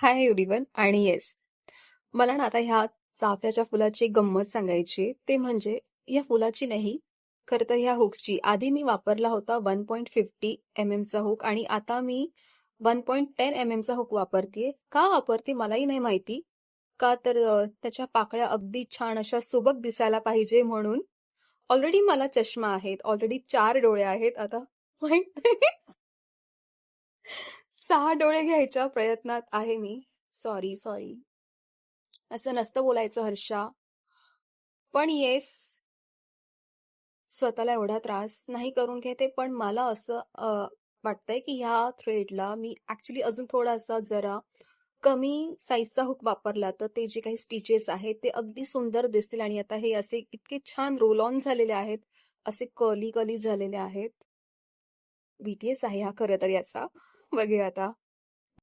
Hi everyone आणि yes मला ना आता ह्या चाफ्याच्या फुलाची एक गंमत सांगायची आहे. ते म्हणजे या फुलाची नाही, खरं तर ह्या हुक्सची. आधी मी वापरला होता 1.50 चा हुक आणि आता मी 1.10 चा हुक वापरतेय. का वापरते मलाही नाही माहिती. का तर त्याच्या पाकळ्या अगदी छान अशा सुबक दिसायला पाहिजे म्हणून. ऑलरेडी मला चष्मा आहेत, ऑलरेडी 4 डोळे आहेत. आता माहित नाही 6 डोळे घ्यायच्या प्रयत्नात आहे मी. Sorry sorry. असं नसतं बोलायचं हर्षा. पण येस, स्वतःला एवढा त्रास नाही करून घेते. पण मला असं वाटतंय की ह्या थ्रेडला मी ऍक्च्युली अजून थोडासा जरा कमी साईजचा हुक वापरला तर ते जे काही स्टिचेस आहेत ते अगदी सुंदर दिसतील. आणि आता हे असे इतके छान रोल ऑन झालेले आहेत, असे कर्ली कर्ली झालेले आहेत. बीटीएस आहे हा खरं तर याचा. बघूया आता.